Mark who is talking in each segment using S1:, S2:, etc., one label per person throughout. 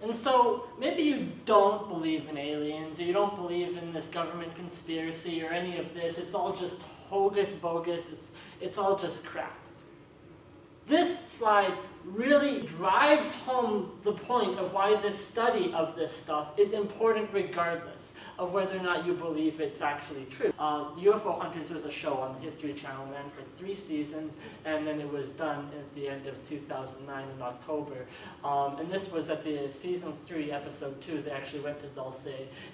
S1: And so maybe you don't believe in aliens, or you don't believe in this government conspiracy or any of this. It's all just hocus bogus. It's all just crap. This slide really drives home the point of why this study of this stuff is important regardless of whether or not you believe it's actually true. The UFO Hunters was a show on the History Channel, ran for 3 seasons, and then it was done at the end of 2009 in October. And this was at the season 3, episode 2. They actually went to Dulce,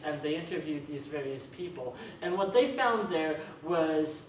S1: and they interviewed these various people. And what they found there was,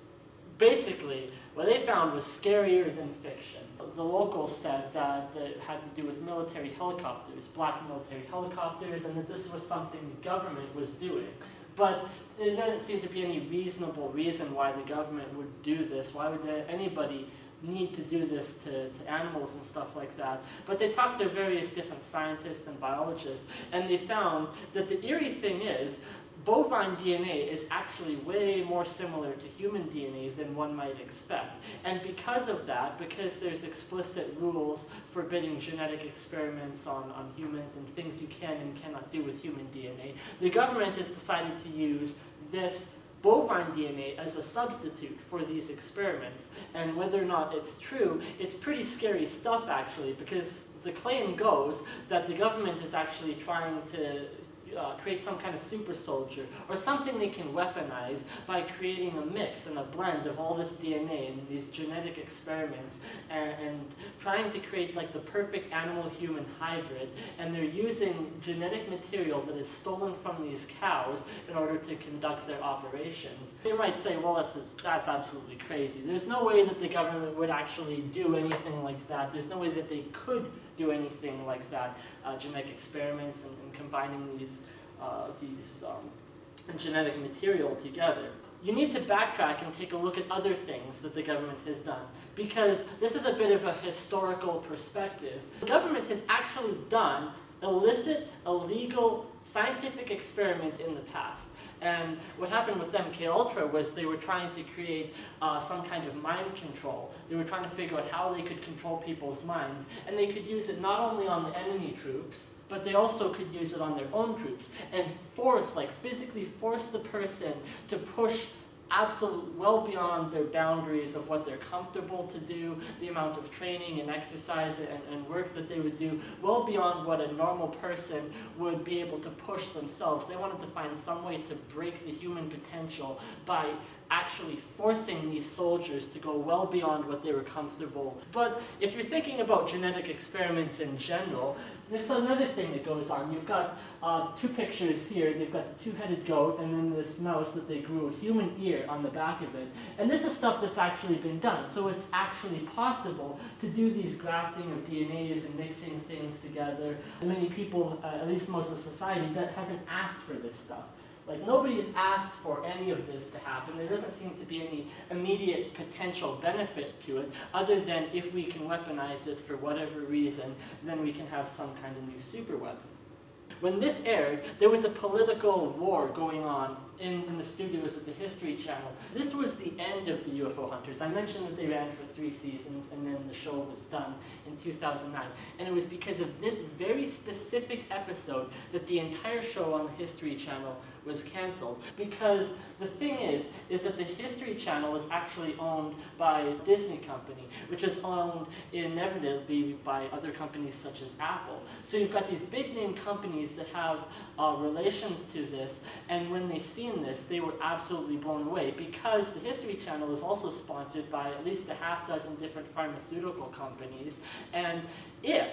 S1: basically, what they found was scarier than fiction. The locals said that it had to do with military helicopters, black military helicopters, and that this was something the government was doing. But there doesn't seem to be any reasonable reason why the government would do this. Why would anybody need to do this to animals and stuff like that? But they talked to various different scientists and biologists, and they found that the eerie thing is, bovine DNA is actually way more similar to human DNA than one might expect. And because of that, because there's explicit rules forbidding genetic experiments on humans and things you can and cannot do with human DNA, the government has decided to use this bovine DNA as a substitute for these experiments. And whether or not it's true, it's pretty scary stuff actually, because the claim goes that the government is actually trying to create some kind of super soldier, or something they can weaponize by creating a mix and a blend of all this DNA and these genetic experiments, and trying to create like the perfect animal-human hybrid. And they're using genetic material that is stolen from these cows in order to conduct their operations. They might say, well, that's absolutely crazy. There's no way that the government would actually do anything like that. There's no way that they could do anything like that, genetic experiments and combining these genetic material together. You need to backtrack and take a look at other things that the government has done, because this is a bit of a historical perspective. The government has actually done illicit, illegal, scientific experiments in the past. And what happened with MKUltra was they were trying to create some kind of mind control. They were trying to figure out how they could control people's minds. And they could use it not only on the enemy troops, but they also could use it on their own troops and physically force the person to push well beyond their boundaries of what they're comfortable to do, the amount of training and exercise and work that they would do, well beyond what a normal person would be able to push themselves. They wanted to find some way to break the human potential by actually forcing these soldiers to go well beyond what they were comfortable. But if you're thinking about genetic experiments in general, there's another thing that goes on. You've got 2 pictures here. They've got the 2-headed goat and then this mouse that they grew a human ear on the back of it. And this is stuff that's actually been done. So it's actually possible to do these grafting of DNAs and mixing things together. And many people, at least most of society, that hasn't asked for this stuff. Like, nobody's asked for any of this to happen. There doesn't seem to be any immediate potential benefit to it, other than if we can weaponize it for whatever reason, then we can have some kind of new super weapon. When this aired, there was a political war going on in the studios of the History Channel. This was the end of the UFO Hunters. I mentioned that they ran for 3 seasons, and then the show was done in 2009. And it was because of this very specific episode that the entire show on the History Channel was canceled. Because the thing is that the History Channel is actually owned by a Disney company, which is owned inevitably by other companies such as Apple. So you've got these big name companies that have relations to this, and when they seen this, they were absolutely blown away, because the History Channel is also sponsored by at least a half dozen different pharmaceutical companies, and if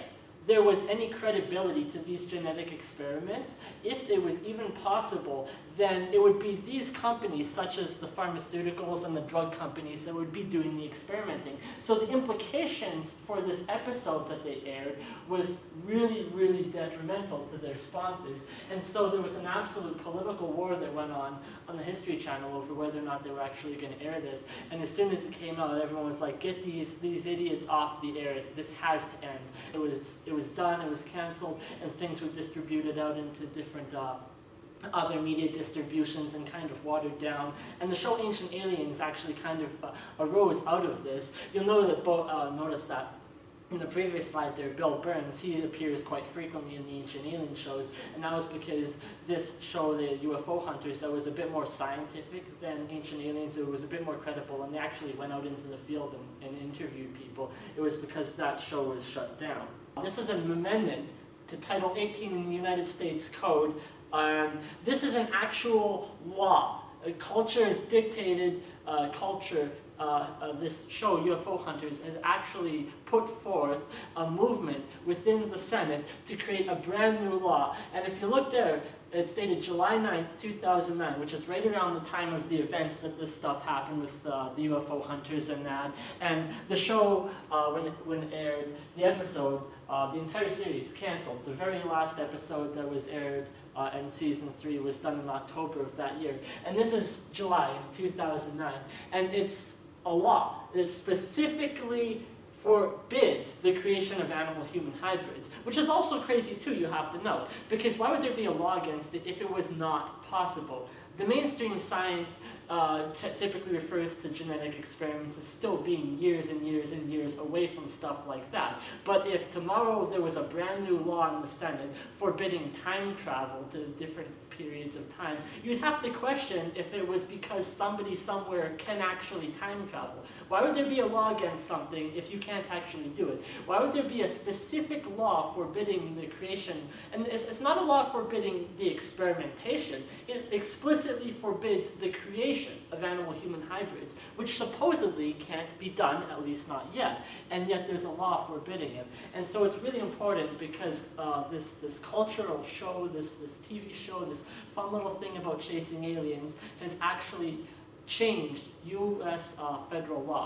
S1: there was any credibility to these genetic experiments, if it was even possible, then it would be these companies, such as the pharmaceuticals and the drug companies, that would be doing the experimenting. So the implications for this episode that they aired was really, really detrimental to their sponsors. And so there was an absolute political war that went on the History Channel over whether or not they were actually going to air this. And as soon as it came out, everyone was like, get these idiots off the air. This has to end. It was done, it was canceled, and things were distributed out into different other media distributions and kind of watered down. And the show Ancient Aliens actually kind of arose out of this. You'll know that notice that in the previous slide there, Bill Burns, he appears quite frequently in the Ancient Alien shows, and that was because this show, the UFO Hunters, that was a bit more scientific than Ancient Aliens. It was a bit more credible, and they actually went out into the field and interviewed people. It was because that show was shut down. This is an amendment to Title 18 in the United States Code. This is an actual law. Culture is dictated, this show, UFO Hunters, has actually put forth a movement within the Senate to create a brand new law. And if you look there, it's dated July 9th, 2009, which is right around the time of the events that this stuff happened with the UFO Hunters and that. And the show, when it aired, the episode, the entire series canceled. The very last episode that was aired in season 3 was done in October of that year. And this is July 2009. And it's a law that specifically forbids the creation of animal-human hybrids, which is also crazy too, you have to know, because why would there be a law against it if it was not possible? The mainstream science typically refers to genetic experiments as still being years and years and years away from stuff like that. But if tomorrow there was a brand new law in the Senate forbidding time travel to different periods of time, you'd have to question if it was because somebody somewhere can actually time travel. Why would there be a law against something if you can't actually do it? Why would there be a specific law forbidding the creation? And it's not a law forbidding the experimentation. It explicitly forbids the creation of animal-human hybrids, which supposedly can't be done, at least not yet. And yet there's a law forbidding it. And so it's really important because this cultural show, this TV show, this fun little thing about chasing aliens has actually changed U.S. federal law.